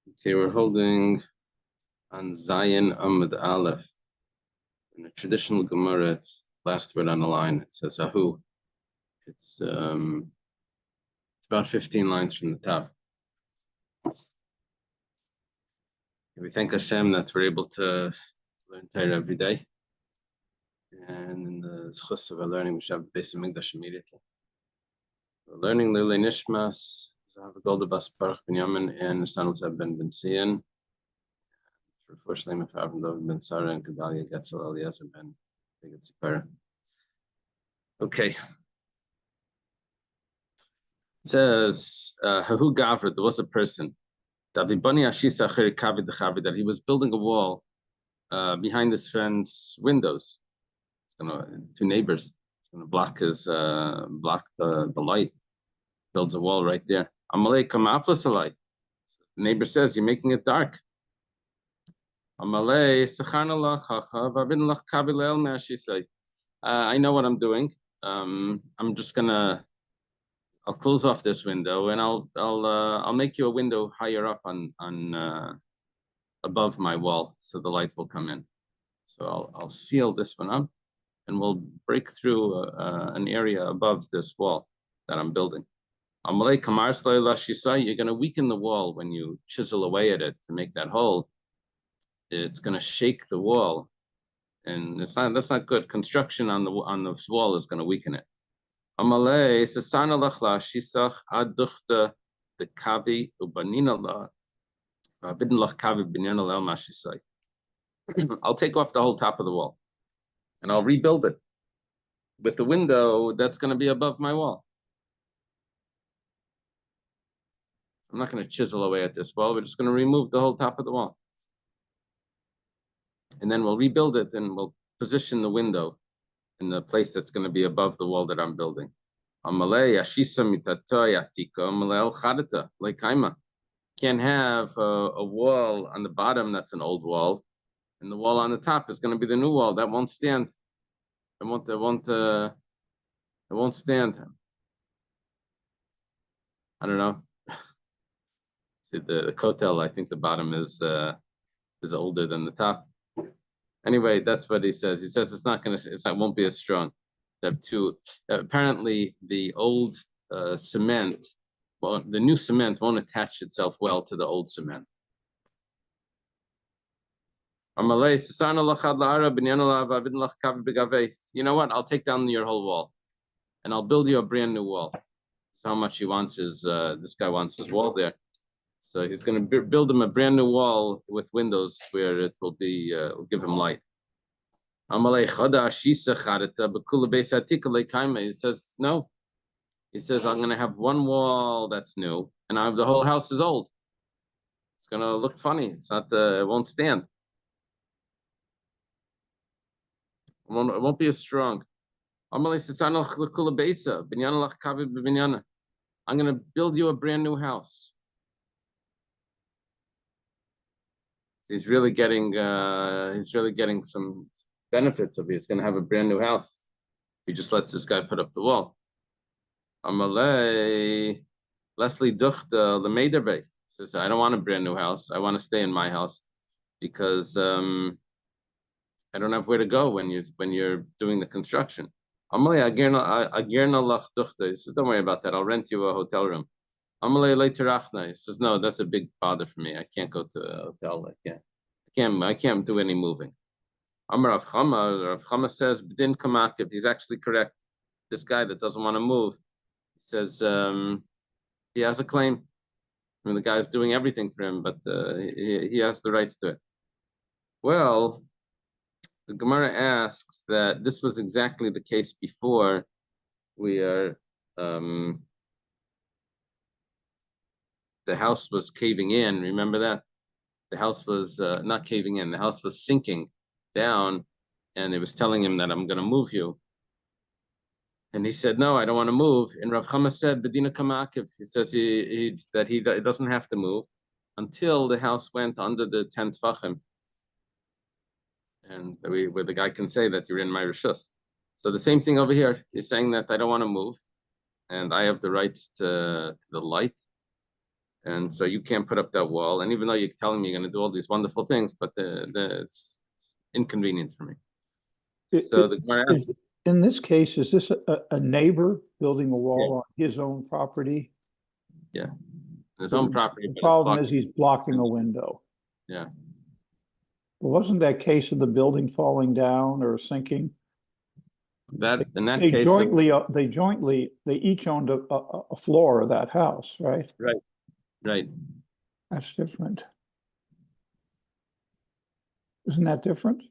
Okay, we're holding on Zayin Amud Aleph. In a traditional Gemara, it's last word on the line. It says Ahu. It's about 15 lines from the top. We thank Hashem that we're able to learn Torah every day. And in the schus of our learning, we should have Beis Hamikdash immediately. We're learning Lilei Nishmas, Zahav Golda Bas Baruch Ben Yamin, and Nisan Zeb Ben Sian. For Fushleim of Avram David Ben Sarah and Gedalia Getzel Eliezer Ben Tzipara. Okay. It says, Hahu Gavra, there was a person, that he was building a wall behind his friend's windows. Two neighbors. It's going to block the light. Builds a wall right there. Amalei kamaflas alai. The neighbor says, you're making it dark. Amalei sechana lachacha v'abin lach kabilel me'ashisai. I know what I'm doing. I'm just gonna. I'll close off this window and I'll make you a window higher up on above my wall so the light will come in. So I'll seal this one up and we'll break through an area above this wall that I'm building. You're going to weaken the wall when you chisel away at it to make that hole. It's going to shake the wall, and that's not good. Construction on the wall is going to weaken it. I'll take off the whole top of the wall and I'll rebuild it with the window that's going to be above my wall. I'm not going to chisel away at this wall. We're just going to remove the whole top of the wall. And then we'll rebuild it and we'll position the window in the place that's going to be above the wall that I'm building. Can't have a wall on the bottom that's an old wall, and the wall on the top is going to be the new wall. That won't stand. It won't stand. I don't know. See the kotel. I think the bottom is older than the top. Anyway, that's what he says. He says it won't be as strong. They have two. Apparently, the old cement, well, the new cement won't attach itself well to the old cement. You know what? I'll take down your whole wall, and I'll build you a brand new wall. So how much he wants is this guy wants his wall there. So he's going to build him a brand new wall with windows where it will will give him light. He says, no. He says, I'm going to have one wall that's new, and the whole house is old. It's going to look funny. It's not. It won't stand. It won't be as strong. I'm going to build you a brand new house. He's really getting some benefits of it. He's going to have a brand new house. He just lets this guy put up the wall. Amalei Leslie Duchte Lemederbeis says, I don't want a brand new house. I want to stay in my house because I don't have where to go when you're doing the construction. Amalei Agirna Lach Duchte. He says, don't worry about that. I'll rent you a hotel room. Amalei Leiterachna. He says, no, that's a big bother for me. I can't go to a hotel. I can't do any moving. Amar Rav Chama says, B'din Kamakiv. He's actually correct. This guy that doesn't want to move, he says he has a claim. I mean, the guy's doing everything for him, but he has the rights to it. Well, the Gemara asks that this was exactly the case before the house was caving in. Remember that? The house was not caving in. The house was sinking down, and it was telling him that I'm going to move you. And he said, no, I don't want to move. And Rav Chama said, Bedina Kamakiv. He says he doesn't have to move until the house went under the 10 Tvachim. And where the guy can say that you're in my Rishus. So the same thing over here. He's saying that I don't want to move, and I have the rights to the light. And so you can't put up that wall. And even though you're telling me you're going to do all these wonderful things, but it's inconvenient for me. So the Gemara asks, in this case, is this a neighbor building a wall Yeah. on his own property? Yeah, his own property. The but problem is he's blocking a window. Yeah. But wasn't that case of the building falling down or sinking? That in that They case, they each owned a floor of that house, right? right. That's different. Isn't that different?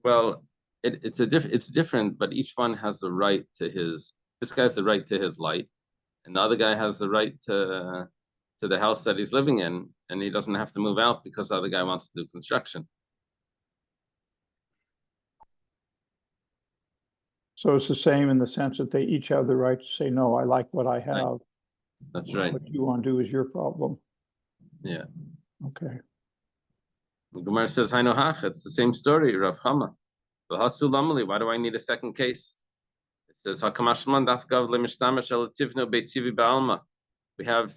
Well, it's different, but each one has the right to his. This guy has the right to his light, and the other guy has the right to the house that he's living in, and he doesn't have to move out because the other guy wants to do construction. So it's the same in the sense that they each have the right to say, no, I like what I have. Right. That's right. What you want to do is your problem. Yeah. Okay. The Gemara says, "Hainohach." It's the same story, Rav Chama. V'hasu lamali. Why do I need a second case? It says, "Hakamashman dafgav lemishtamash elativno beitzivi ba'alma." We have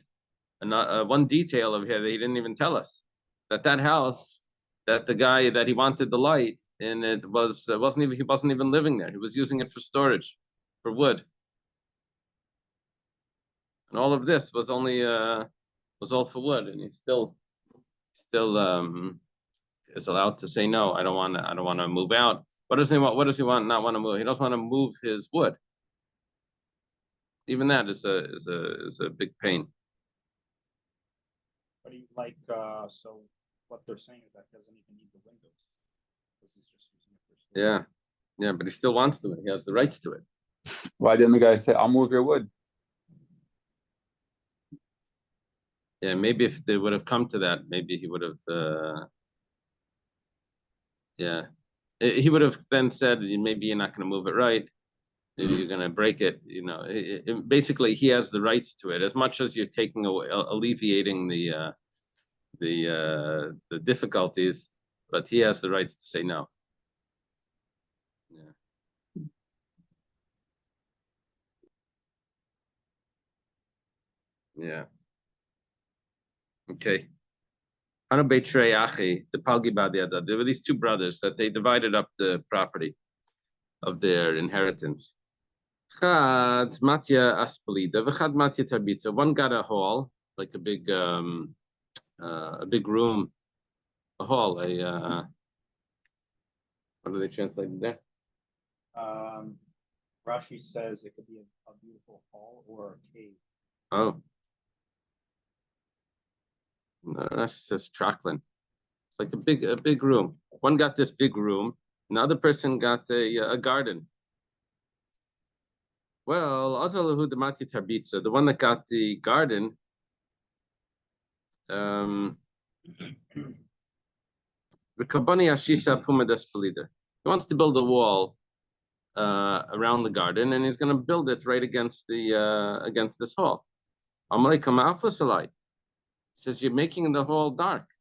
one detail over here that he didn't even tell us, that house, that the guy that he wanted the light in, it he wasn't even living there. He was using it for storage, for wood, and all of this was all for wood, and he still is allowed to say no. I don't want to move out. What does he want? What does he want? Not want to move. He doesn't want to move his wood. Even that is a big pain. But so what they're saying is that he doesn't even need the windows. This is just using it for storage. Yeah, but he still wants to. He has the rights to it. Why didn't the guy say, "I'll move your wood"? Yeah, maybe if they would have come to that, maybe he would have. Yeah, he would have then said, maybe you're not going to move it right. Maybe you're going to break it. Basically, he has the rights to it as much as you're taking away, alleviating the difficulties, but he has the rights to say no. Yeah. Okay. There were these two brothers that they divided up the property of their inheritance. One got a hall, like a big room, a hall. What do they translate there? Rashi says it could be a beautiful hall or a cave. Oh. No, Rashi says Tracklin. It's like a big room. One got this big room, another person got a garden. Well, Azalahu Damati Tabitza, the one that got the garden, he wants to build a wall around the garden, and he's going to build it right against this hall. Says you're making the hall dark.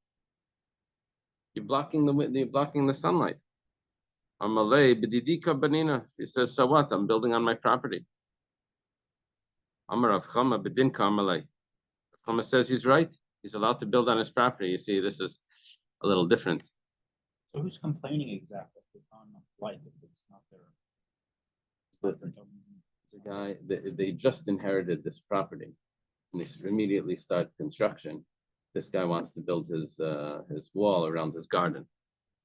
You're blocking the sunlight. He says, so what? I'm building on my property. Amar Rav Chama Bedin Karmalei. Chama says he's right. He's allowed to build on his property. You see, this is a little different. So who's complaining exactly on light if it's not there? The guy, they just inherited this property, and they immediately start construction. This guy wants to build his wall around his garden,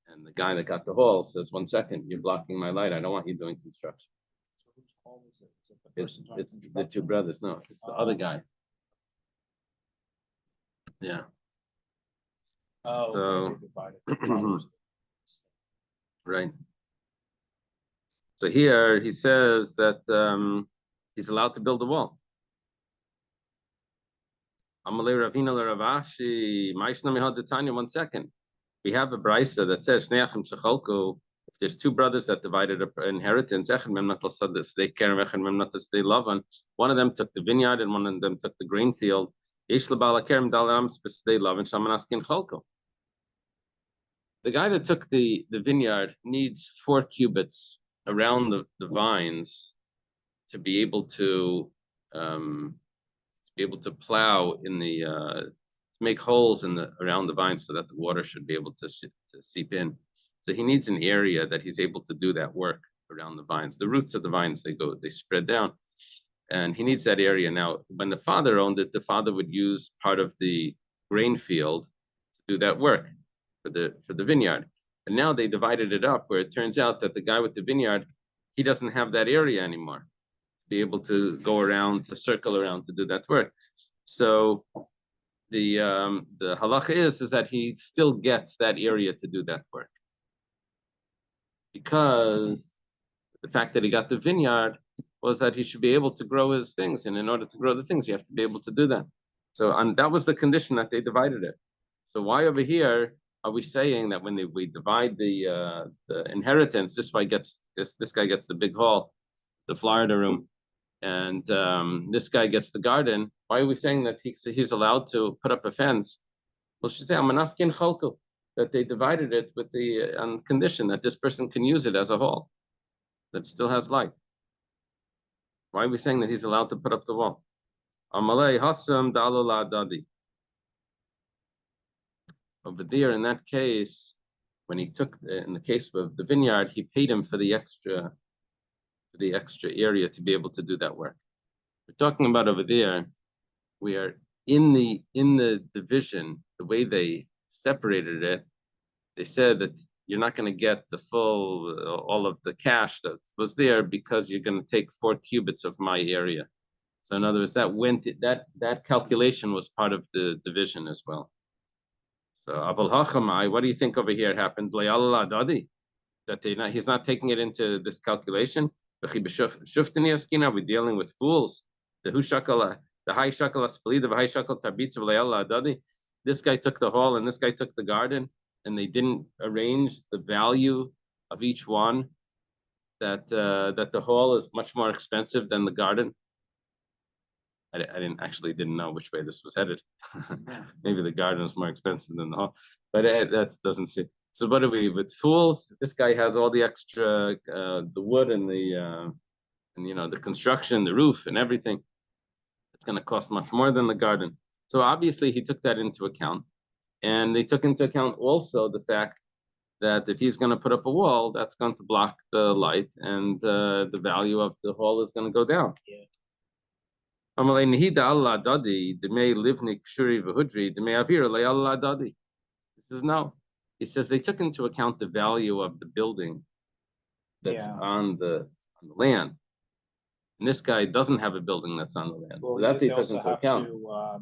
and the guy that got the hall says, "1 second, you're blocking my light. I don't want you doing construction." So whose hall is it? Is it It's the two brothers. No, it's the other guy. Yeah. Oh, so right. So here he says that he's allowed to build a wall. Amalei Ravina Ravashi, Maishna Mihad 1 second. We have a brisa that says if there's two brothers that divided an inheritance, one of them took the vineyard and one of them took the grain field. The guy that took the vineyard needs 4 cubits around the vines to be able to be able to plow in the make holes in the around the vines so that the water should be able to seep in. So he needs an area that he's able to do that work around the vines. The roots of the vines, they spread down, and he needs that area. Now, when the father owned it, the father would use part of the grain field to do that work for the vineyard. And now they divided it up, where it turns out that the guy with the vineyard, he doesn't have that area anymore to be able to go around, to circle around to do that work. So the halacha is that he still gets that area to do that work, because the fact that he got the vineyard was that he should be able to grow his things, and in order to grow the things, you have to be able to do that. So, and that was the condition that they divided it. So why over here are we saying that when we divide the inheritance, this guy gets the big hall, the Florida room, and this guy gets the garden? Why are we saying that he's allowed to put up a fence? Well, she say amanaskin chalku, that they divided it with the on condition that this person can use it as a hall that still has light. Why are we saying that he's allowed to put up the wall? Amalei hasam da'alula dadi. Over there, in that case, when he took, in the case of the vineyard, he paid him for the extra area to be able to do that work. We're talking about over there, we are in the division, the way they separated it, they said that you're not going to get the full, all of the cash that was there, because you're going to take 4 cubits of my area. So in other words, that calculation was part of the division as well. So Aval Hachamai, what do you think over here happened? That he's not taking it into this calculation. We're dealing with fools. The high shakal spalida, the high shakal tabitz of. This guy took the hall and this guy took the garden, and they didn't arrange the value of each one. That the hall is much more expensive than the garden. I didn't know which way this was headed. Maybe the garden is more expensive than the hall, but that doesn't seem. So what are we with fools? This guy has all the extra, the wood and the construction, the roof and everything. It's going to cost much more than the garden. So obviously he took that into account, and they took into account also the fact that if he's going to put up a wall, that's going to block the light, and the value of the hall is going to go down. Yeah. He says no. He says they took into account the value of the building that's on the land, and this guy doesn't have a building that's on the land, Well, so that they took also into have account. to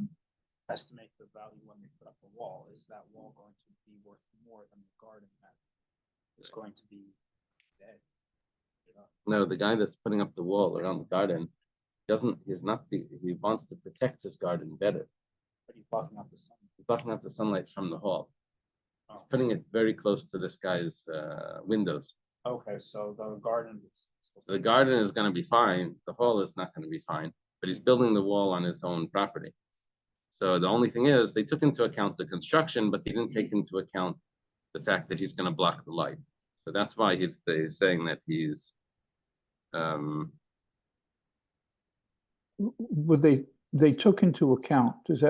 estimate the value when they put up a wall. Is that wall going to be worth more than the garden that is going to be dead? No, the guy that's putting up the wall around the garden he wants to protect his garden better. But he's blocking out the sun. He's blocking out the sunlight from the hall. Oh. He's putting it very close to this guy's windows. Okay, so the garden is going to be fine. The hall is not going to be fine, but he's building the wall on his own property. So the only thing is they took into account the construction, but they didn't take into account the fact that he's going to block the light. So that's why they're saying that he's Would they took into account, does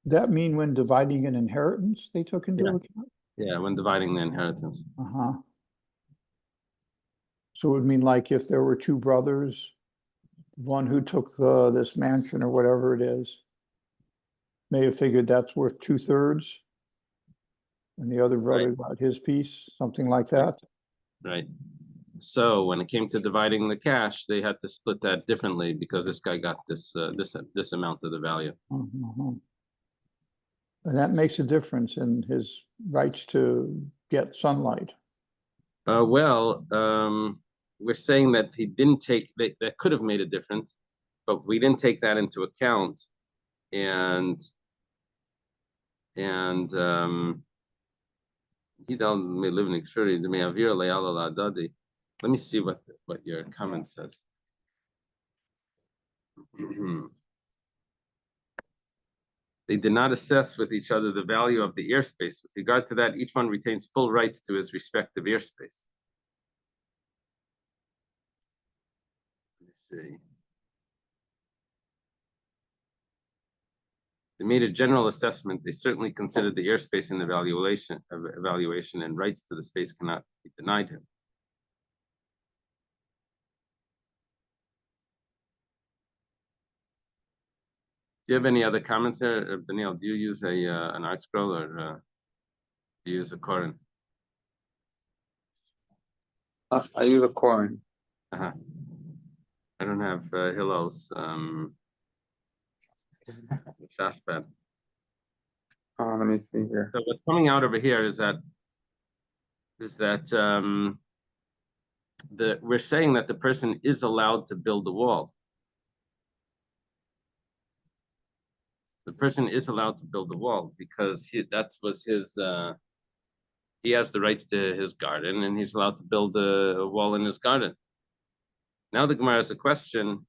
that mean when dividing an inheritance, they took into account? Yeah, when dividing the inheritance. Uh-huh. So it would mean like if there were 2 brothers, one who took this mansion or whatever it is, may have figured that's worth 2/3, and the other brother got his piece, something like that. Right. So when it came to dividing the cash, they had to split that differently because this guy got this amount of the value. Uh-huh. And that makes a difference in his rights to get sunlight. We're saying that he didn't take that could have made a difference, but we didn't take that into account, and he doesn't live in Ikshuri. Let me see what your comment says. They did not assess with each other the value of the airspace. With regard to that, each one retains full rights to his respective airspace. Let me see. They made a general assessment. They certainly considered the airspace in the evaluation, and rights to the space cannot be denied him. Do you have any other comments there, Daniel? Do you use an art scroll, or do you use a Koran? I use a Koran. I don't have Hillel's Shaspad. Let me see here. So what's coming out over here is that we're saying that the person is allowed to build the wall. The person is allowed to build the wall because that was his. He has the rights to his garden, and he's allowed to build a wall in his garden. Now the Gemara has a question.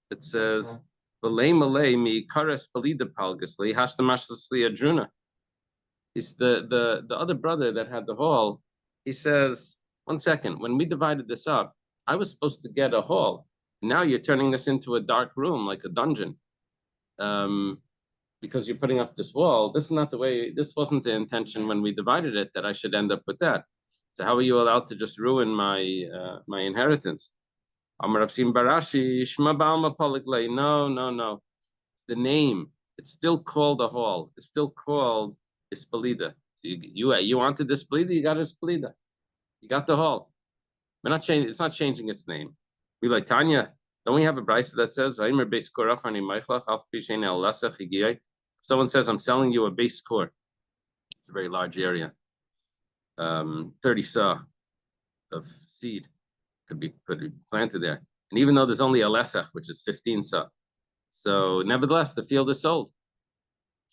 It says, "V'lei malei mi kares palida palgasli hashtamash adruna." He's the other brother that had the hall. He says, "One second. When we divided this up, I was supposed to get a hall. Now you're turning this into a dark room, like a dungeon, because you're putting up this wall. This is not the way. This wasn't the intention when we divided it, that I should end up with that. So how are you allowed to just ruin my my inheritance?" Amar Avsim Barashi Shma Ba'alma Paliglei. No. The name, it's still called a hall. It's still called Ispalida. You wanted the Ispalida, you got Ispalida. You got the hall. We're not changing. It's not changing its name. We like Tanya. Don't we have a brisa that says, someone says, "I'm selling you a base core." It's a very large area. 30 saw of seed could be planted there. And even though there's only a lesach, which is 15 saw, so nevertheless, the field is sold.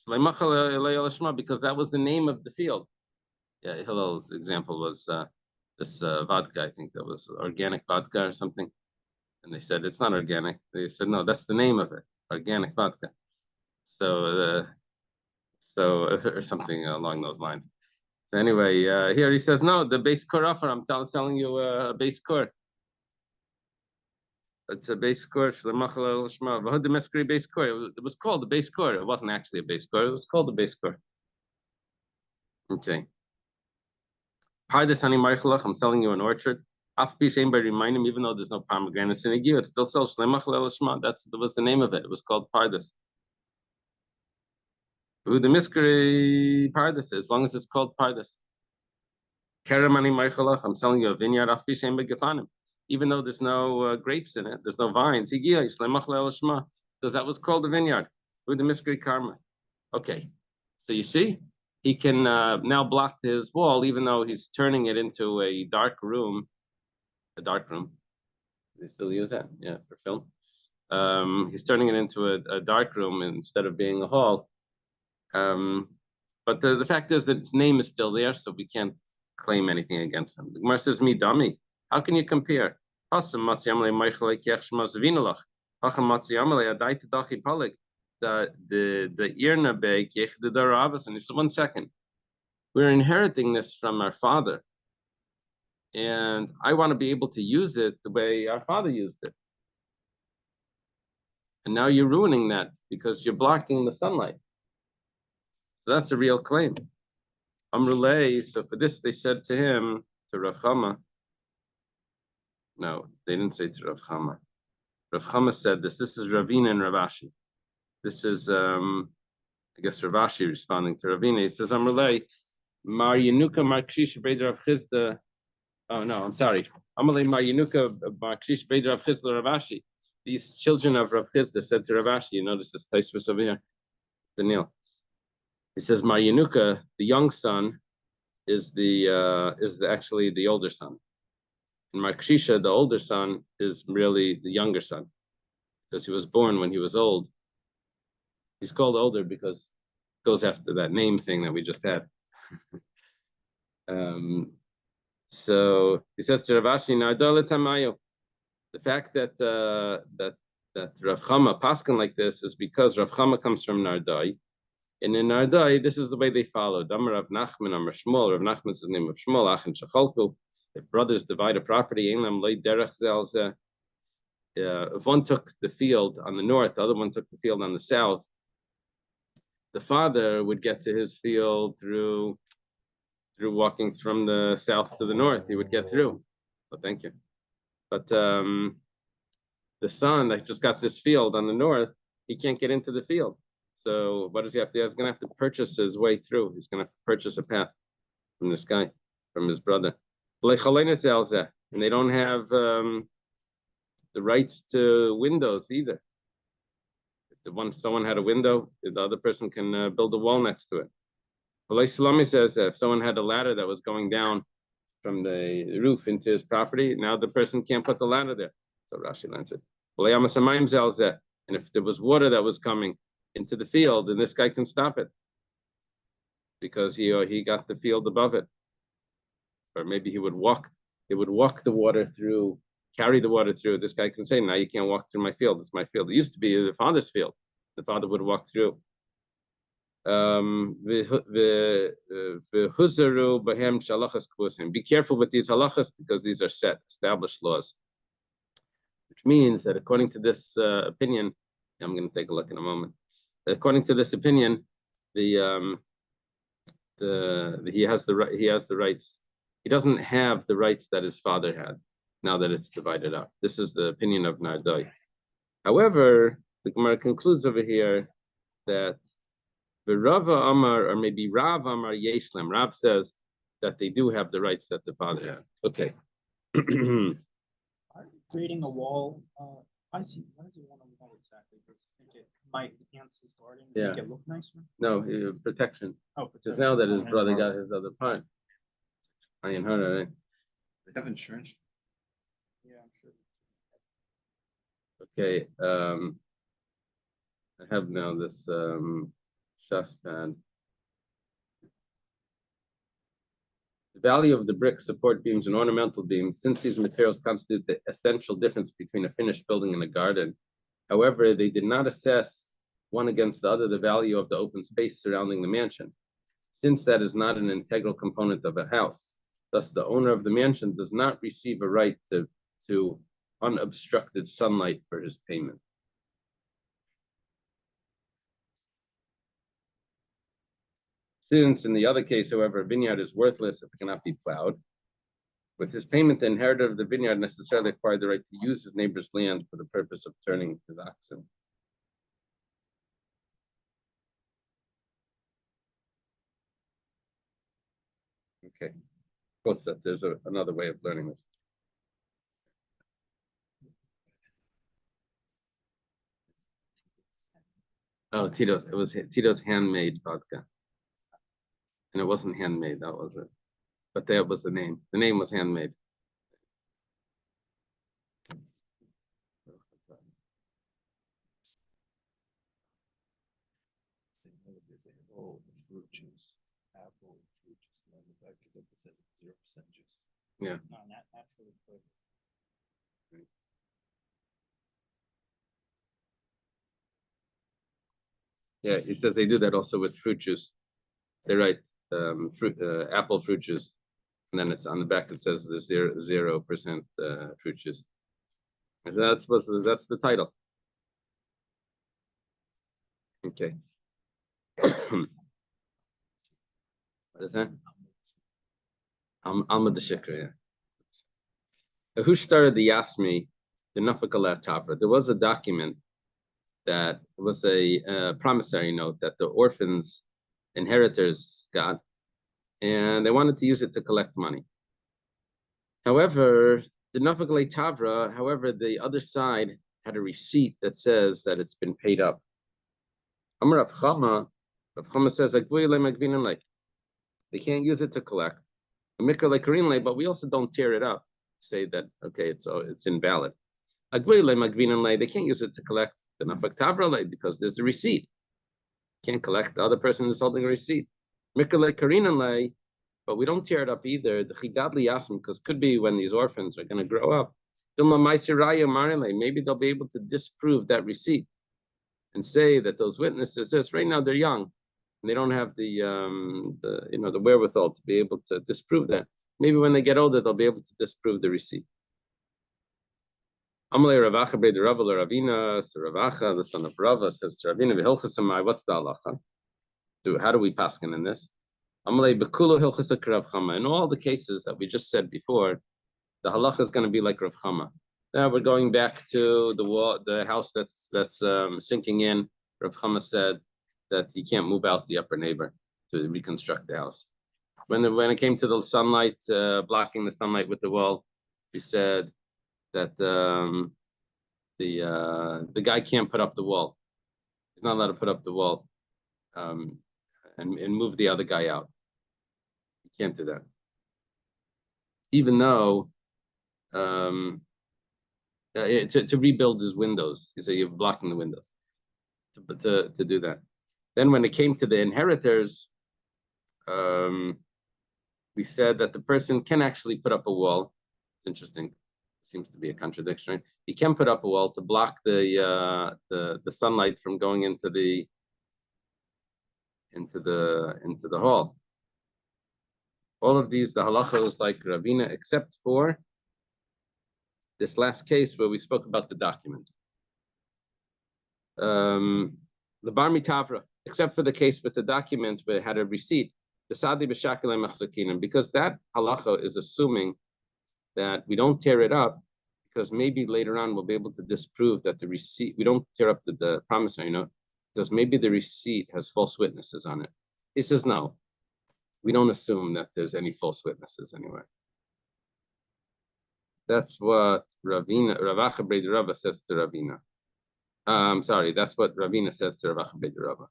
Because that was the name of the field. Yeah, Hillel's example was this vodka. I think that was organic vodka or something. And they said, "It's not organic." They said, "No, that's the name of it, organic vodka." So or something along those lines. So anyway, here he says, "No, the base core offer. I'm selling you a base core. It's a base core. Base core. It was called the base core. It wasn't actually a base core. It was called the base core." Okay. I'm selling you an orchard. Even though there's no pomegranates in it, it's still sells. That was the name of it. It was called Pardes. The mystery Pardes, as long as it's called Pardes. I'm selling you a vineyard. Even though there's no grapes in it, there's no vines. Because that was called a vineyard. With the mystery karma. Okay, so you see, he can now block his wall, even though he's turning it into a dark room. A dark room. They still use that, yeah, for film. He's turning it into a dark room instead of being a hall. But the fact is that his name is still there, so we can't claim anything against him. The Gemara says, "Me dummy. How can you compare?" The Irna Beg, and he said, "1 second. We're inheriting this from our father. And I want to be able to use it the way our father used it. And now you're ruining that because you're blocking the sunlight." So that's a real claim. Amrulay, so for this they said to him, to Rav Chama. No, they didn't say to Rav Chama. Rav Chama said this. This is Ravina and Ravashi. This is, I guess, Ravashi responding to Ravina. He says, Amrulay, Mar Yenuka Mar Kshish Beder Rav Chizda. Oh, no, I'm sorry. Amalei Mar Yenuka Mar Kshish Beder Rav Chizda Ravashi. These children of Rav Chizda said to Ravashi, you notice this Taisvus over here, Daniel. He says, Mar Yenuka, the young son, is actually the older son. And Mar Kshisha, the older son, is really the younger son, because he was born when he was old. He's called older because it goes after that name thing that we just had. So he says to Ravashi, the fact that Rav Chama paskin like this is because Rav Chama comes from Nardai, and in Nardai, this is the way they followed. Amar Rav Nachman, Amar Shmuel. Rav Nachman is the name of Shmuel. Achin Shachalku. If brothers divide a property, if one took the field on the north, the other one took the field on the south, the father would get to his field through walking from the south to the north. He would get through. Well, thank you. But the son that just got this field on the north, he can't get into the field. So what does he have to do? He's going to have to purchase his way through. He's going to have to purchase a path from this guy, from his brother. And they don't have the rights to windows either. If someone had a window, the other person can build a wall next to it. Salami says that if someone had a ladder that was going down from the roof into his property, now the person can't put the ladder there. So Rashi learns it. And if there was water that was coming into the field, then this guy can stop it because he got the field above it. Or maybe he would walk the water through, carry the water through. This guy can say, now you can't walk through my field. It's my field. It used to be the father's field. The father would walk through. Be careful with these halachas because these are established laws. Which means that according to this opinion, I'm going to take a look in a moment. According to this opinion, he has the rights. He doesn't have the rights that his father had now that it's divided up. This is the opinion of Nardai. However, the Gemara concludes over here that the Rava Amar, or maybe Rav Amar Yeshlem, Rav says that they do have the rights that the father had. Okay. Creating a wall, why does he want a wall exactly? Does he think it might enhance his garden, make it look nicer? No, protection. Oh, Because now that his brother got his other part. I ain't heard of it. They have insurance. Yeah, I'm sure. Okay. I have now this Shas pad. The value of the brick, support beams, and ornamental beams, since these materials constitute the essential difference between a finished building and a garden. However, they did not assess one against the other the value of the open space surrounding the mansion, since that is not an integral component of a house. Thus, the owner of the mansion does not receive a right to unobstructed sunlight for his payment. Since in the other case, however, a vineyard is worthless if it cannot be plowed, with his payment, the inheritor of the vineyard necessarily acquired the right to use his neighbor's land for the purpose of turning his oxen. Okay, both that there's another way of learning this. Oh, Tito's. It was Tito's handmade vodka. And it wasn't handmade, that was it. But that was the name. The name was handmade. Fruit juice, apple, fruit juice, and then the back of it says 0% juice. Yeah. No, not naturally flavored. Yeah, he says they do that also with fruit juice. They write apple fruit juice, and then it's on the back. It says the 0% fruit juice. And so that's the title. Okay. What is that? Alma de Shikra. Yeah. Who started the Yasmi, the Nafakalat Tapra? There was a document that was a promissory note that the orphans inheritors got, and they wanted to use it to collect money. However, the Nafakale Tavra, however, the other side had a receipt that says that it's been paid up. Amar Rav Chama says, they can't use it to collect. But we also don't tear it up, say that, okay, it's invalid. They can't use it to collect the Nafak Tavra because there's a receipt. Can't collect. The other person is holding a receipt. But we don't tear it up either. The Chigadli Yasim, because could be when these orphans are going to grow up. Maybe they'll be able to disprove that receipt and say that those witnesses, right now they're young and they don't have the wherewithal to be able to disprove that. Maybe when they get older, they'll be able to disprove the receipt. Amalei Ravacha Beid Rava Ravina, so Ravacha, the son of Rava, says to Ravina, what's the halacha? How do we paskin in this? Amalei bekulo hilchasa Rav Chama. In all the cases that we just said before, the halacha is going to be like Rav Chama. Now we're going back to the wall, the house that's sinking in. Rav Chama said that you can't move out the upper neighbor to reconstruct the house. When it came to the sunlight, blocking the sunlight with the wall, we said that the guy can't put up the wall. He's not allowed to put up the wall and move the other guy out. He can't do that. Even though to rebuild his windows, you say you're blocking the windows to do that. Then when it came to the inheritors, we said that the person can actually put up a wall. It's interesting. Seems to be a contradiction. Right? He can put up a wall to block the sunlight from going into the hall. All of these, the halacha is like Ravina, except for this last case where we spoke about the document. The bar mitavra, except for the case with the document where it had a receipt, the sadi b'shakilei machzakinim, because that halacha is assuming that we don't tear it up, because maybe later on we'll be able to disprove that the receipt, we don't tear up the promissory note, because maybe the receipt has false witnesses on it. He says, no, we don't assume that there's any false witnesses anywhere. That's what Ravina, Rav Acha B'rei Rava says to Ravina. Sorry, that's what Ravina says to Rav Acha B'rei Rava.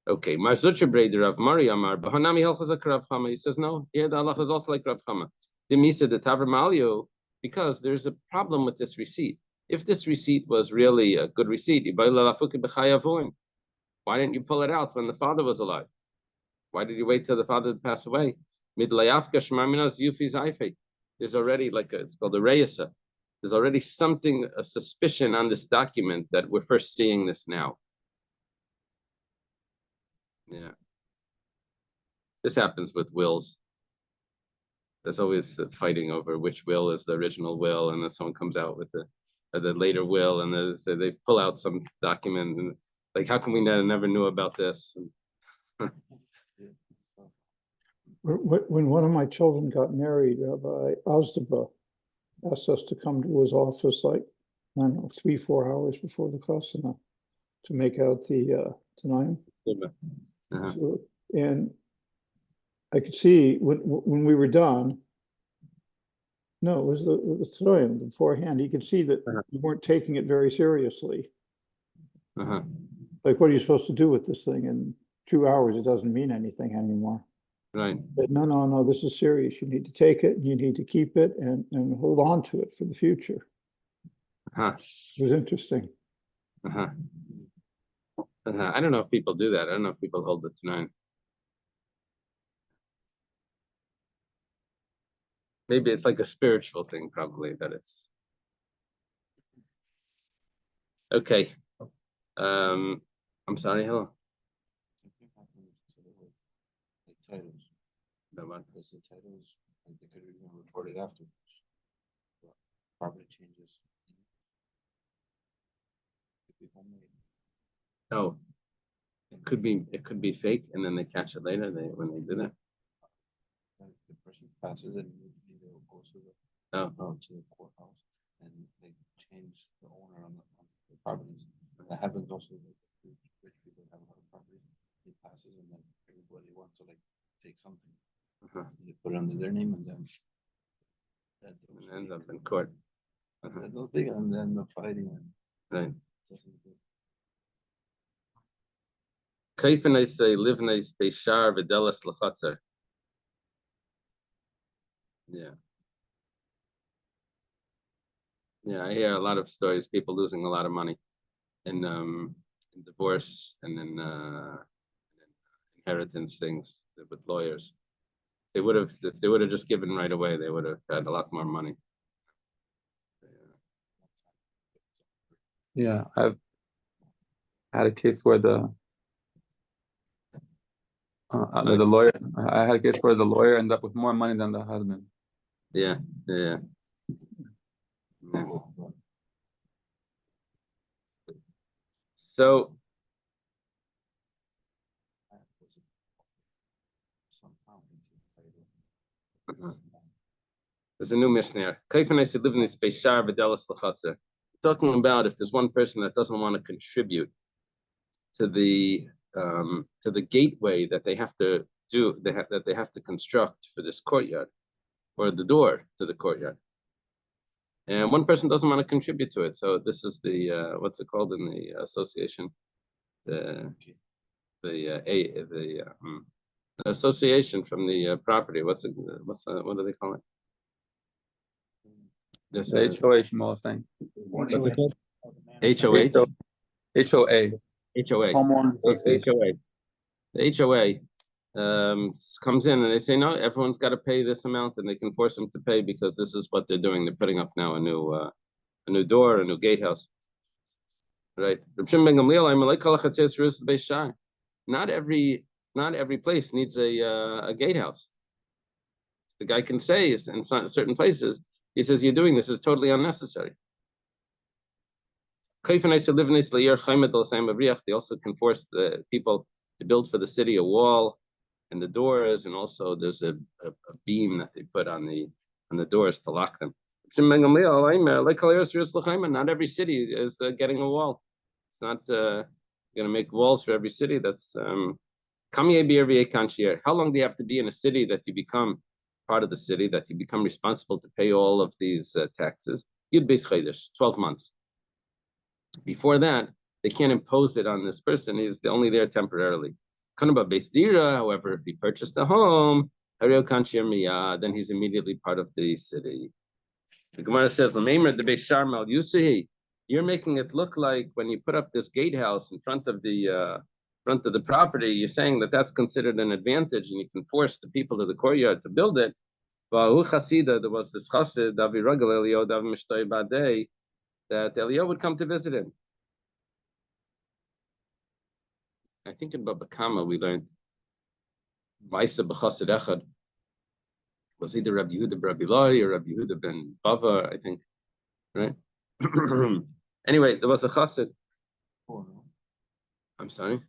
Okay, Mar Zutra B'rei Rav Mari Amar B'hanami Helchazak Rav Chama. He says no. Here the halacha is also like Rav Chama. Demisa de Tavra Malio, because there's a problem with this receipt. If this receipt was really a good receipt, why didn't you pull it out when the father was alive? Why did you wait till the father passed away? There's already it's called a reyesa. There's already something, a suspicion on this document that we're first seeing this now. Yeah. This happens with wills. There's always fighting over which will is the original will, and then someone comes out with the later will, and they pull out some document, and how come we never knew about this? When one of my children got married, Rabbi Ozdaba asked us to come to his office 3-4 hours before the chasana to make out the Tanayim. Uh-huh. So, and I could see when we were done. No, it was the Tanayim beforehand. You could see that you weren't taking it very seriously. Uh-huh. What are you supposed to do with this thing? In 2 hours, it doesn't mean anything anymore. Right. But no, this is serious. You need to take it, you need to keep it and hold on to it for the future. Uh-huh. It was interesting. Uh-huh. Uh-huh. I don't know if people do that. I don't know if people hold it tonight. Maybe it's like a spiritual thing, probably, that it's okay. I'm sorry, hello. Titles. The what? Because the titles, they could even report it afterwards. Property changes. Could be homemade. Oh, it could be fake, and then they catch it later. When they do that. The person passes it, and they'll go to the courthouse, and they change the owner on the properties. That happens also with rich people that have a lot of properties. He passes, and then everybody wants to take something. Uh-huh. They put it under their name, and then It ends up in court. Uh-huh. And then the fighting. Right. Kaifin I say live nice beishar v'delas l'chatzer. Yeah. Yeah, I hear a lot of stories, people losing a lot of money in divorce and in inheritance things with lawyers. If they would have just given right away, they would have had a lot more money. Yeah, I've had a case where the lawyer. I had a case where the lawyer ended up with more money than the husband. Yeah. So There's a new Mishnah. Talking about if there's one person that doesn't want to contribute to the gateway that they have to do, that they have to construct for this courtyard, or the door to the courtyard, and one person doesn't want to contribute to it. So this is the what's it called in the association, the association from the property. What do they call it? This The HOA small thing. What's it called? HOA. HOA. Homeowners Association. HOA. The HOA comes in and they say, no, everyone's got to pay this amount, and they can force them to pay because this is what they're doing. They're putting up now a new door, a new gatehouse. Right. Not every place needs a gatehouse. The guy can say in certain places, he says, you're doing this is totally unnecessary. They also can force the people to build for the city a wall and the doors, and also there's a beam that they put on the doors to lock them. Not every city is getting a wall. It's not going to make walls for every city. That's how long do you have to be in a city that you become part of the city, that you become responsible to pay all of these taxes? You'd be 12 months. Before that, they can't impose it on this person. He's only there temporarily. However, if he purchased a home, then he's immediately part of the city. The Gemara says, you're making it look like when you put up this gatehouse in front of the property, you're saying that that's considered an advantage, and you can force the people to the courtyard to build it. There was this chassid, that Eliyahu would come to visit him. I think in Baba Kama we learned Maisa b'chassid echad was either Rabbi Yehuda ben Rabbi Loi or Rabbi Yehuda ben Bava, I think, right? Anyway, there was a chassid. I'm sorry.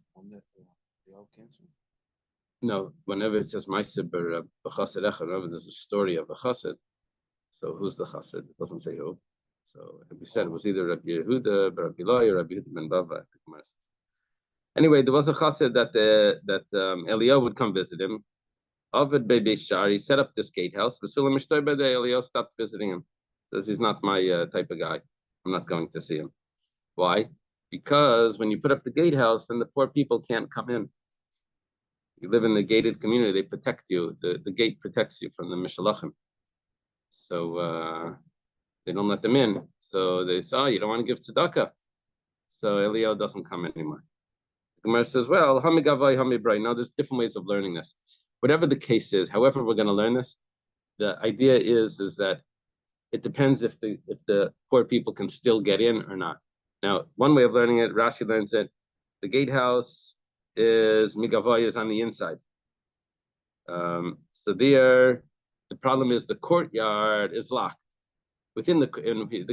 No, whenever it says Maisa b'chassid echad, whenever there's a story of a chassid, so who's the chassid? It doesn't say who. So we said it was either Rabbi Yehuda ben Rabbi Loi or Rabbi Yehuda ben Bava. Anyway, there was a chassid that Eliyahu would come visit him. Ovid Beishar, he set up this gatehouse. Eliyahu stopped visiting him. Says he's not my type of guy. I'm not going to see him. Why? Because when you put up the gatehouse, then the poor people can't come in. You live in the gated community; they protect you. The gate protects you from the mishalachim. So they don't let them in. So they say, oh, you don't want to give tzedakah. So Eliyahu doesn't come anymore. The Gemara says, well, hamigavai, hamibrai. Now there's different ways of learning this. Whatever the case is, however we're going to learn this, the idea is that it depends if the poor people can still get in or not. Now, one way of learning it, Rashi learns it, the gatehouse is migavai is on the inside. So there, the problem is the courtyard is locked. Within the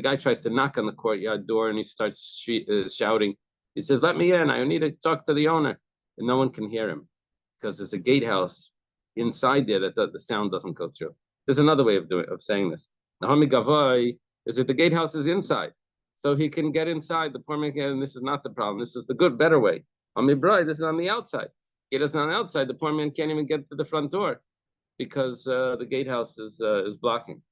guy tries to knock on the courtyard door and he starts shouting. He says, let me in, I need to talk to the owner. And no one can hear him because there's a gatehouse inside there that the sound doesn't go through. There's another way of saying this. The hamigavai is that the gatehouse is inside. So he can get inside, the poor man can, and this is not the problem. This is the better way. Hamibrai, this is on the outside. Gate is on the outside, the poor man can't even get to the front door because the gatehouse is blocking.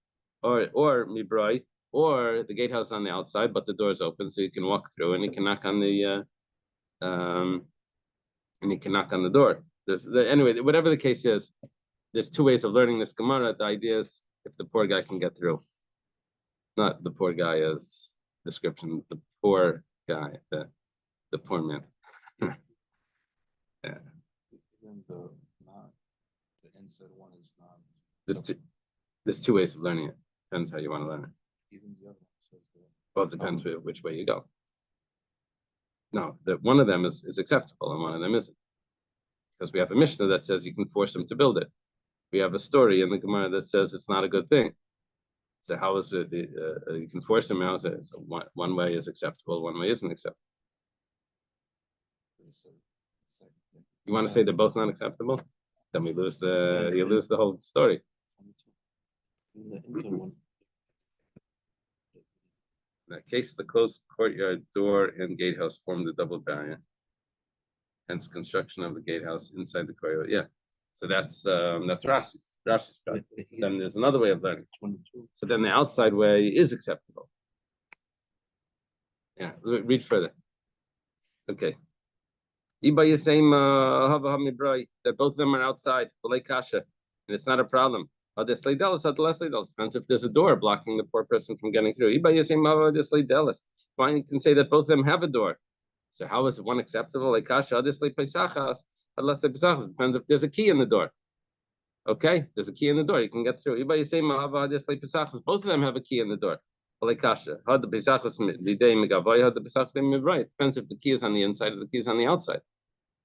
Or mibrai, or the gatehouse on the outside, but the door is open, so you can walk through and you can knock on the door. Anyway, whatever the case is, there's two ways of learning this Gemara. The idea is if the poor guy can get through, not the poor guy as description, the poor guy, the poor man. Yeah. The inside one is not. There's two ways of learning it. Depends how you want to learn it. Even the other one says Well, it depends which way you go. No, one of them is acceptable and one of them isn't. Because we have a Mishnah that says you can force him to build it. We have a story in the Gemara that says it's not a good thing. So how is it? You can force him out. So one way is acceptable, one way isn't acceptable. You want to say they're both not acceptable? Then we lose you lose the whole story. 22. In the one. In that case, the closed courtyard door and gatehouse form the double barrier. Hence, construction of the gatehouse inside the courtyard. Yeah, so that's Rashi's. Right. Then there's another way of learning. 22. So then the outside way is acceptable. Yeah, read further. Okay. That both of them are outside, kasha, and it's not a problem. Depends if there's a door blocking the poor person from getting through. Fine, you can say that both of them have a door. So how is one acceptable? Depends if there's a key in the door. Okay, there's a key in the door, you can get through. Both of them have a key in the door. Depends if the key is on the inside or the key is on the outside.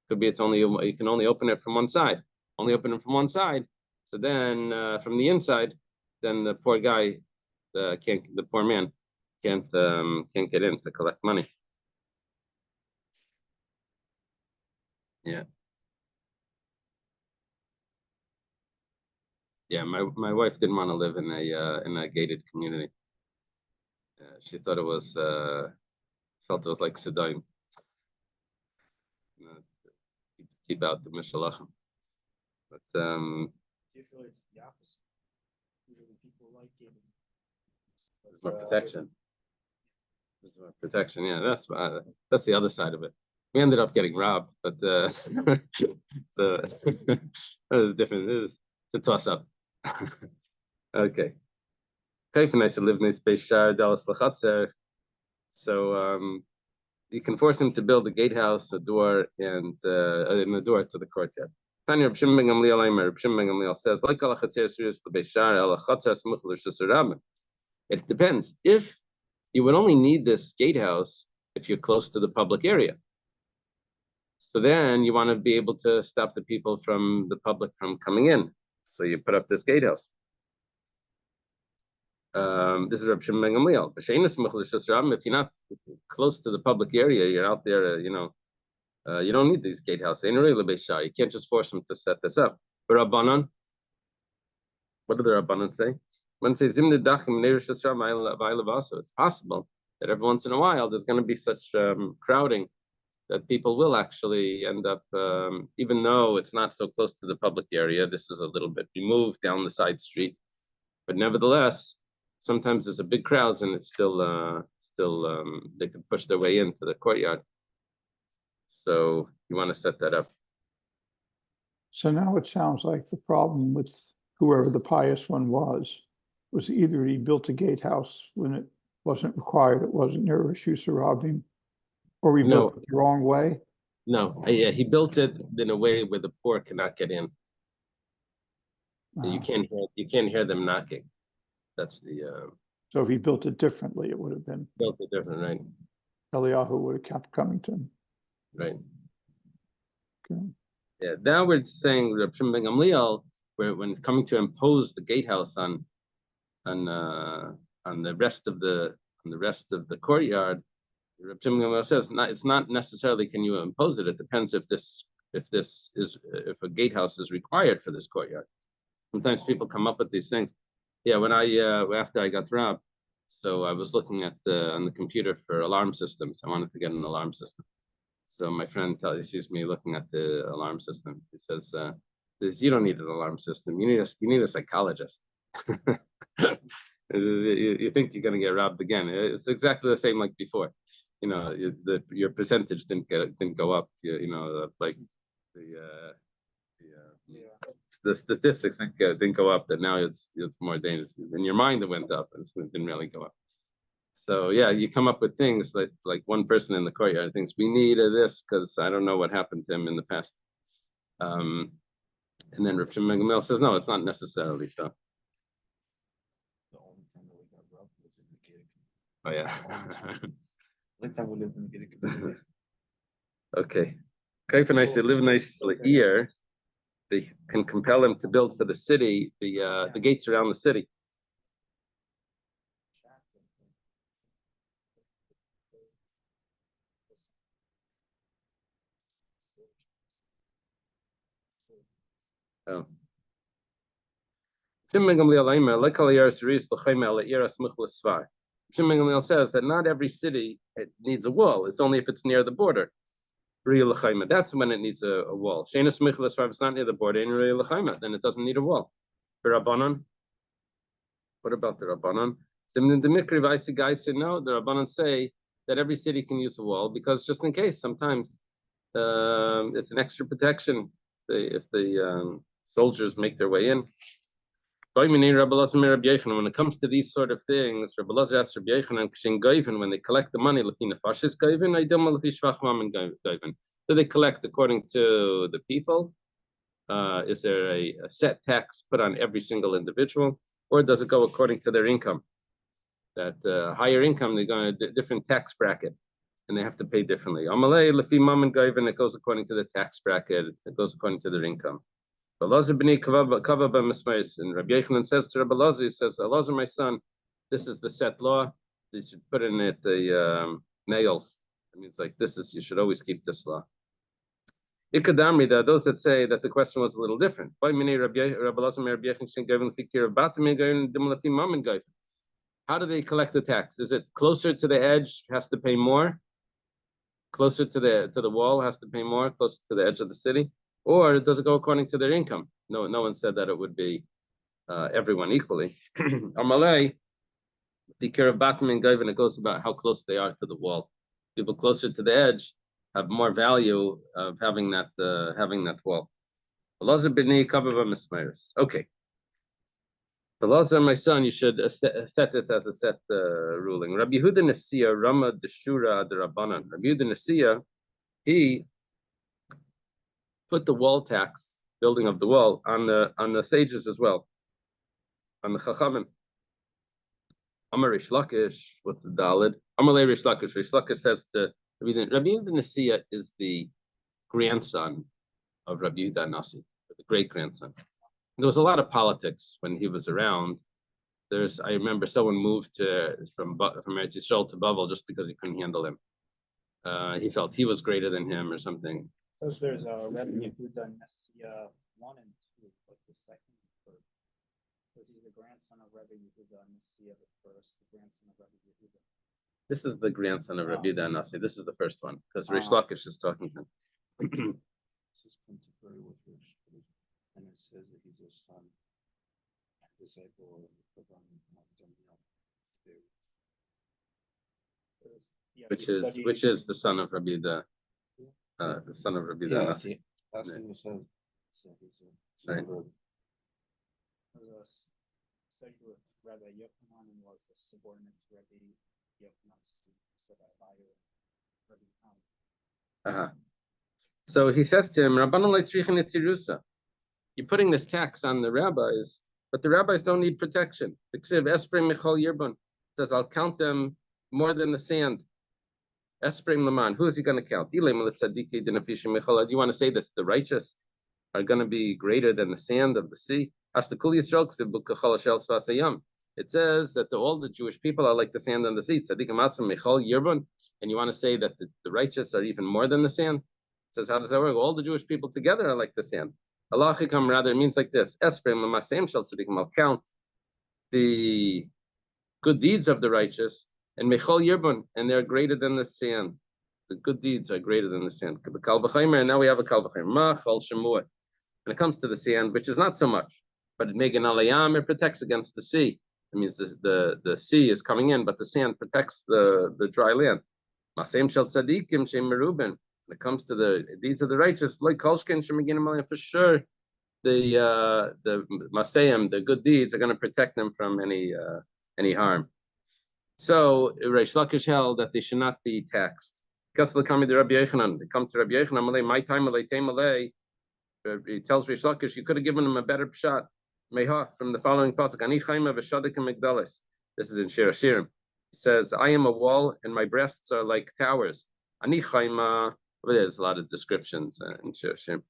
Could be it's only you can only open it from one side. Only open it from one side. So then from the inside, then the poor guy the poor man can't get in to collect money. Yeah. Yeah, my wife didn't want to live in a gated community. She thought it was felt it was like Sedom. Keep out the Mishalachim. But Usually it's the opposite. Usually people like gated. there's more protection. There's more protection. Yeah, that's the other side of it. We ended up getting robbed, but so that was different. It's a toss up. Okay. So you can force him to build a gatehouse, a door, and a door to the courtyard. Reb Shimon ben Gamliel says, it depends. If you would only need this gatehouse if you're close to the public area. So then you want to be able to stop the people from the public from coming in. So you put up this gatehouse. This is Reb Shimon ben Gamliel. If you're not close to the public area, you're out there, you don't need these gatehouses. You can't just force them to set this up. But Rabbanan, what do the Rabbanan say? When say it's possible that every once in a while there's going to be such crowding that people will actually end up, even though it's not so close to the public area, this is a little bit removed down the side street, but nevertheless, sometimes there's a big crowds and it's still they can push their way into the courtyard. So you want to set that up. So now it sounds like the problem with whoever the pious one was either he built a gatehouse when it wasn't required, it wasn't near Rishus Harabim, or we built it the wrong way. No, yeah, he built it in a way where the poor cannot get in. You can't hear them knocking. That's the. So if he built it differently, it would have been built it different, right? Eliyahu would have kept coming to him. Right. Okay. Yeah. Now we're saying Reb Shimon ben Gamliel, when coming to impose the gatehouse on the rest of the courtyard, Reb Shimon ben Gamliel says it's not necessarily can you impose it. It depends if a gatehouse is required for this courtyard. Sometimes people come up with these things. Yeah, when after I got robbed, so I was looking at on the computer for alarm systems. I wanted to get an alarm system. So my friend sees me looking at the alarm system. He says, "You don't need an alarm system. You need a psychologist." You think you're going to get robbed again? It's exactly the same like before. Your percentage didn't go up. Like the statistics didn't go up. That now it's more dangerous. In your mind, it went up, and it didn't really go up. So yeah, you come up with things like one person in the courtyard thinks we need this because I don't know what happened to him in the past. And then Reb Shimon ben Gamliel says, no, it's not necessarily so. The only time that we got robbed was in the gated community. Oh yeah. Next time we lived in the gated community. Okay. Kaif nice live nicely here. They can compel him to build for the city, the gates around the city. Oh. Shimon Gamliel says that not every city needs a wall. It's only if it's near the border. That's when it needs a wall. If it's not near the border, then it doesn't need a wall. What about the Rabbanon? No, the Rabbanon say that every city can use a wall because just in case, sometimes it's an extra protection if the soldiers make their way in. When it comes to these sort of things, Rabbi Elazar asked Rabbi Yochanan, when they collect the money, do they collect according to the people? Is there a set tax put on every single individual, or does it go according to their income? That higher income, they go in a different tax bracket, and they have to pay differently. It goes according to the tax bracket. It goes according to their income. And Rabbi Yochanan says to Rabbi Elazar, he says, Elazar, my son, this is the set law. You should put in it the nails. I mean, it's like you should always keep this law. Ikadamri, there are those that say that the question was a little different. How do they collect the tax? Is it closer to the edge, has to pay more? Closer to the wall, has to pay more, closer to the edge of the city? Or does it go according to their income? No one said that it would be everyone equally. Amalei, the care of Batim and Gavin, it goes about how close they are to the wall. People closer to the edge have more value of having that wall. Okay. Elazar, my son, you should set this as a set ruling. Rabbi Yehuda Nasiya Rama Deshura Rabbanan. Rabbi Yehuda Nasiya, he put the wall tax, building of the wall, on the sages as well, on the Chachamim. Amar Rish Lakish, what's the Dalid? Amar Le Rish Lakish. Rish Lakish says to Rabbi Yehuda Nasiya is the grandson of Rabbi Yehuda Nasi, the great grandson. There was a lot of politics when he was around. I remember someone moved from Eretz Yisrael to Bavel just because he couldn't handle him. He felt he was greater than him or something. So there's a Rabbi Yehuda Nasiya 1 and 2, but the second and third. Because he's the grandson of Rabbi Yehuda Nasiya the first, the grandson of Rabbi Yehuda. This is the grandson of Rabbi Yehuda Nasi. This is the first one because Rish Lakish is talking to him. This is contemporary with Rish, and it says that he's a son, disciple of which is the son of Rabbi Yehuda, the son of Rabbi Yehuda Nasi. That's what it says. Right. Was a study with Rabbi Yochanan and was a subordinate to Rabbi Yochanan, so that higher Rabbi Yochanan. So he says to him, you're putting this tax on the rabbis, but the rabbis don't need protection. It says, I'll count them more than the sand. Who is he going to count? Do you want to say that the righteous are going to be greater than the sand of the sea? It says that all the Jewish people are like the sand on the sea. And you want to say that the righteous are even more than the sand? It says, how does that work? All the Jewish people together are like the sand. Halachikam, rather, it means like this. I'll count the good deeds of the righteous, and Mechol Yirbun, and they're greater than the sand. The good deeds are greater than the sand. And now we have a Kal B'chaymer. When it comes to the sand, which is not so much, but it protects against the sea. It means the sea is coming in, but the sand protects the dry land. When it comes to the deeds of the righteous, like for sure, the Masayim, the good deeds, are going to protect them from any harm. So Reish Lakish held that they should not be taxed. They come to Rabbi Yochanan, my time, he tells Reish Lakish, you could have given him a better shot. From the following pasuk, this is in Shir Hashirim. He says, I am a wall and my breasts are like towers. There's a lot of descriptions in Shir Hashirim.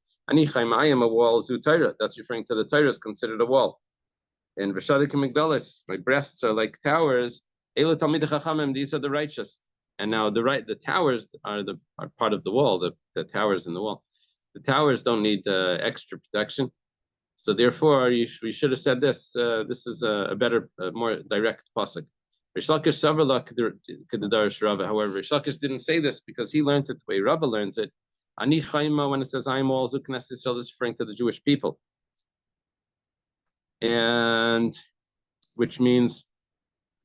I am a wall, Zutaira. That's referring to the Torah is considered a wall. And V'shadik Migdalis, my breasts are like towers. These are the righteous. And now the towers are part of the wall, the towers in the wall. The towers don't need extra protection. So therefore, we should have said this. This is a better, more direct pasuk. Rish Lakish Savarla Kedadarish Rava. However, Rish Lakish didn't say this because he learned it the way Rava learns it. Ani Chaima, when it says I'm all Zuknas Yisrael, is referring to the Jewish people, and which means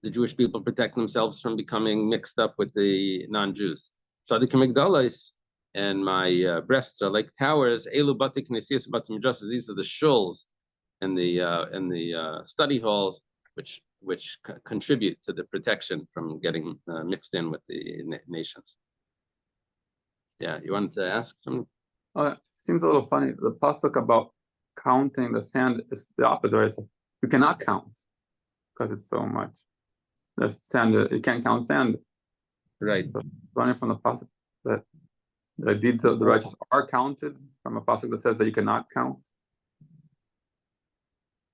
the Jewish people protect themselves from becoming mixed up with the non-Jews. Shadik Migdalis, and my breasts are like towers. Elu Batik Nesias Batim Midrasas. These are the shuls and the study halls, which contribute to the protection from getting mixed in with the nations. Yeah, you wanted to ask something? It seems a little funny. The pasuk about counting the sand is the opposite, right? So you cannot count because it's so much. There's sand. You can't count sand. Right. So running from the pasuk that the deeds of the righteous are counted from a pasuk that says that you cannot count.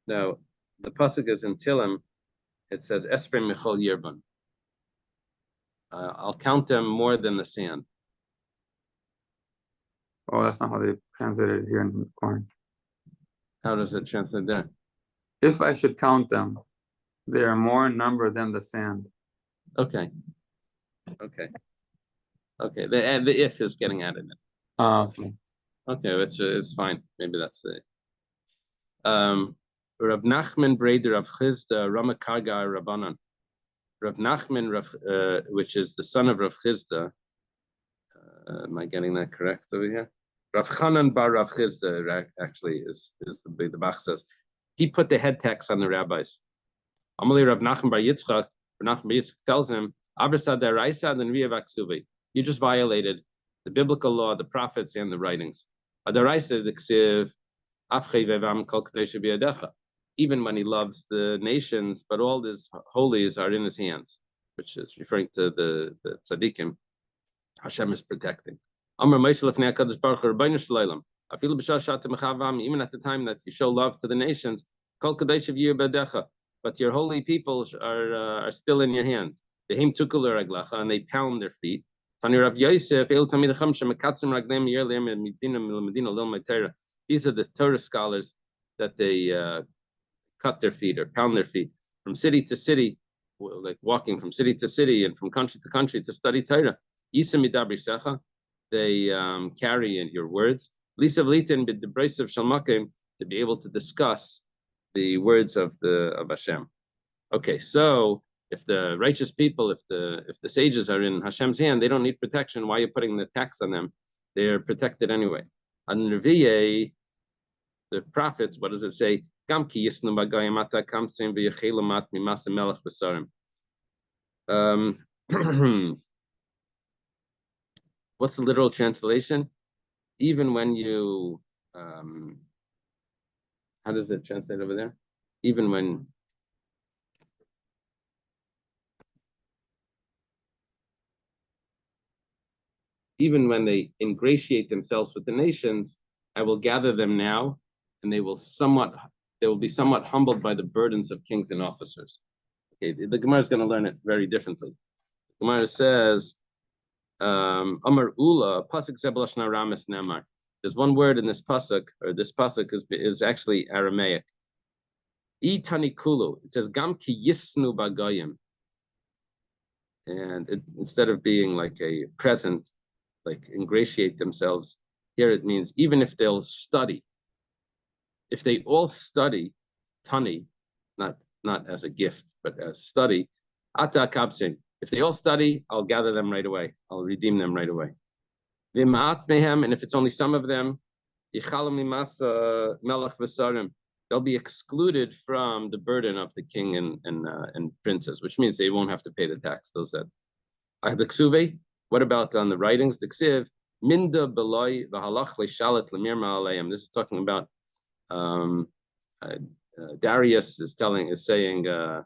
No, the pasuk is in Tilim. It says Esrei Michol Yirban. I'll count them more than the sand. Oh, that's not how they translated it here in the Quran. How does it translate there? If I should count them, they are more in number than the sand. Okay. The if is getting added in. Okay. Okay, it's fine. Maybe that's the. Rav Nachman Breder Rav Chizda Ramakarga Rabbanan. Rav Nachman, which is the son of Rav Chizda. Am I getting that correct over here? Rav Chanan bar Rav Chizda actually is the Bach says. He put the head tax on the rabbis. Amalei Rav Nachman bar Yitzchak. Rav Nachman bar Yitzchak tells him, "Abrasad deraisa and riyavaksuvi. You just violated the biblical law, the prophets, and the writings. Adaraisa the ksiv afchei vevam kol kadesha biyadecha. Even when he loves the nations, but all his holies are in his hands," which is referring to the tzaddikim. Hashem is protecting. Amar Moshe lefnei HaKadosh Baruch Hu Rabbeinu Shalom. Afilu b'shas shatem mechavam. Even at the time that you show love to the nations, kol kadesha biyadecha. But your holy people are still in your hands. Behim tukul raglacha, and they pound their feet. These are the Torah scholars that they cut their feet or pound their feet from city to city, like walking from city to city and from country to country to study Torah. They carry in your words. To be able to discuss the words of Hashem. Okay, so if the righteous people, if the sages are in Hashem's hand, they don't need protection. Why are you putting the tax on them? They're protected anyway. On Revi'eh, the prophets, what does it say? What's the literal translation? Even when you, how does it translate over there? Even when they ingratiate themselves with the nations, I will gather them now, and they will be somewhat humbled by the burdens of kings and officers. Okay, the Gemara is going to learn it very differently. The Gemara says, Amar Ula, Pasuk Zebelashna Ramis Nemar. There's one word in this pasuk, or this pasuk is actually Aramaic. Itani Kulu. It says Gam ki yisnu bagayim. And instead of being like a present, like ingratiate themselves, here it means even if they'll study. If they all study Tani, not as a gift, but as study, Ata Kapsin. If they all study, I'll gather them right away. I'll redeem them right away. V'ma'at mehem, and if it's only some of them, Yichalu mimas melech v'sarim, they'll be excluded from the burden of the king and princes, which means they won't have to pay the tax. Those that. The ksuve. What about on the writings? The ksiv minda beloy v'halach le'shalet lemir ma'aleim. This is talking about Darius is saying. I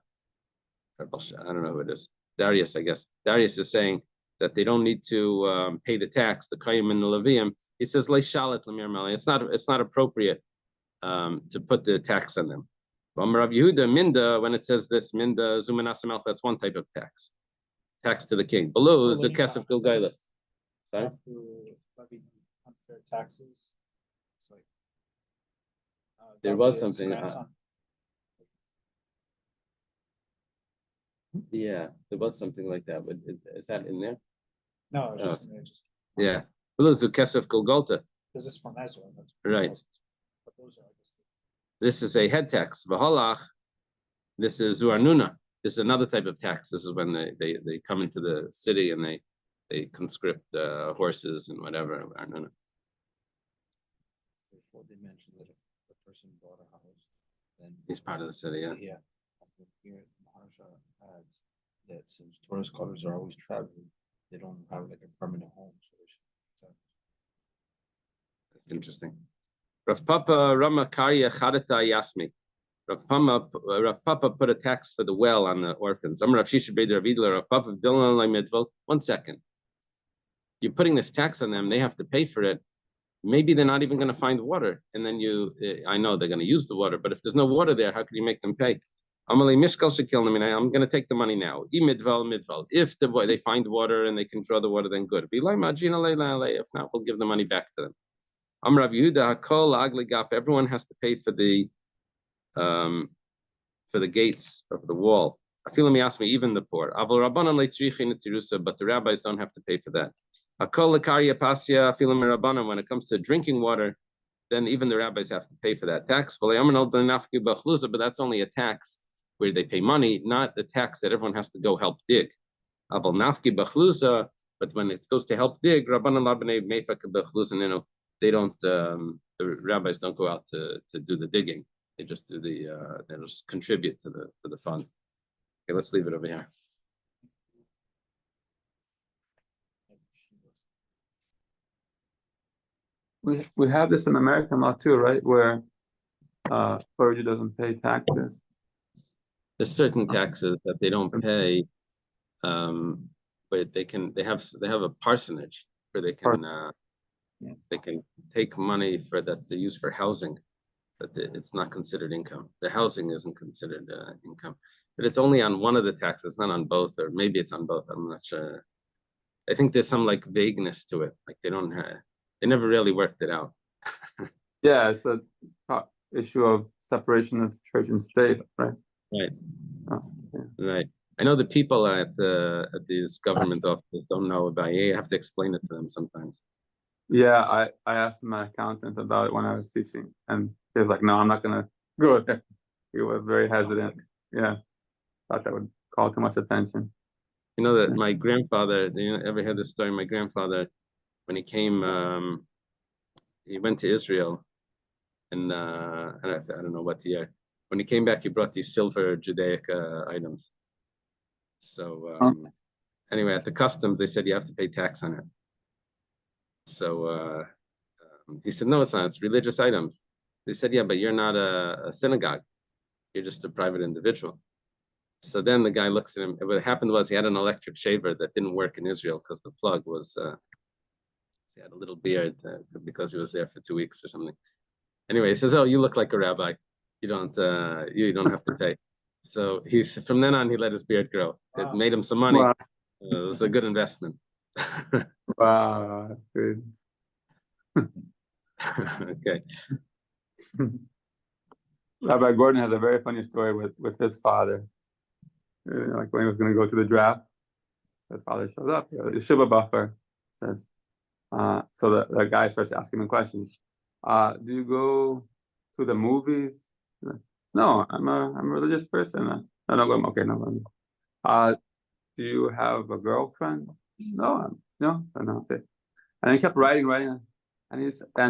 don't know who it is. Darius, I guess. Darius is saying that they don't need to pay the tax, the Kayim and the Levium. He says, Leishalet Lemir Mali. It's not appropriate to put the tax on them. Rav Yehuda, Minda, when it says this, Minda, Zumanasa that's one type of tax. Tax to the king. Below is the Kesef Gilgailas. Sorry? Unfair taxes. It's like There was David's something, grandson. yeah, there was something like that, but is that in there? No, Oh. it's just. Yeah. Beluzu Kesef Golgotha. This is from Ezra. Right. But those are, I guess, This is a head tax. V'holach. This is Zuarnuna. This is another type of tax. This is when they come into the city and they conscript horses and whatever. Arnuna. Before they mentioned that if the person bought a house, then. He's part of the city, yeah. Yeah. Here, Maharsha adds that since tourist scholars are always traveling, they don't have like a permanent home, so they should. That's interesting. Rav Papa Rama Karya Chadata Yasmi. Rav Papa put a tax for the well on the orphans. Rav Shisha Beder Ravidler, Rav Papa Dillan Midvil. 1 second. You're putting this tax on them, they have to pay for it. Maybe they're not even going to find water. And then I know they're going to use the water, but if there's no water there, how can you make them pay? I'm going to take the money now. If they find water and they can draw the water, then good. If not, we'll give the money back to them. Everyone has to pay for the gates of the wall. Even the poor. But the rabbis don't have to pay for that. When it comes to drinking water, then even the rabbis have to pay for that tax. But that's only a tax where they pay money, not the tax that everyone has to go help dig. But when it goes to help dig, they don't. The rabbis don't go out to do the digging. They just do they just contribute to the fund. Okay, let's leave it over here. We have this in American law too, right? Where clergy doesn't pay taxes. There's certain taxes that they don't pay, but they have a parsonage where they can take money that they use for housing, but it's not considered income. The housing isn't considered income, but it's only on one of the taxes, not on both, or maybe it's on both. I'm not sure. I think there's some like vagueness to it, like they never really worked it out. Yeah, it's a issue of separation of church and state, right? Right. Oh, yeah. Right. I know the people at these government offices don't know about it. You have to explain it to them sometimes. Yeah, I asked my accountant about it when I was teaching, and he was like, "No, I'm not gonna go there." He was very hesitant. Yeah, thought that would call too much attention. You know that my grandfather. You ever heard this story? My grandfather, when he came, he went to Israel, and I don't know what year. When he came back, he brought these silver Judaic items. So anyway, at the customs, they said you have to pay tax on it. So he said, no, it's not. It's religious items. They said, yeah, but you're not a synagogue. You're just a private individual. So then the guy looks at him. What happened was he had an electric shaver that didn't work in Israel because the plug was, he had a little beard because he was there for 2 weeks or something. Anyway, he says, oh, you look like a rabbi. You don't have to pay. So from then on, he let his beard grow. Wow. It made him some money. Wow. It was a good investment. Wow, good. Okay. Rabbi Gordon has a very funny story with his father. Like when he was going to go to the draft, his father shows up. The Shiva buffer says, so the guy starts asking him questions. Do you go to the movies? No, I'm a religious person. I don't go. Okay, no. Do you have a girlfriend? No. Okay. And he kept writing, and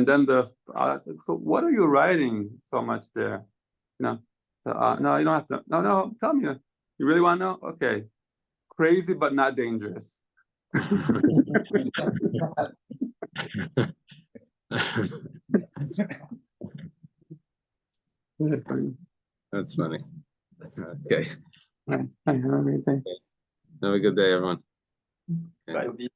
then I said, so what are you writing so much there? No, you don't have to. No, tell me. You really want to know? Okay, crazy but not dangerous. That's funny. Okay. Have a good day. Have a good day, everyone. Okay.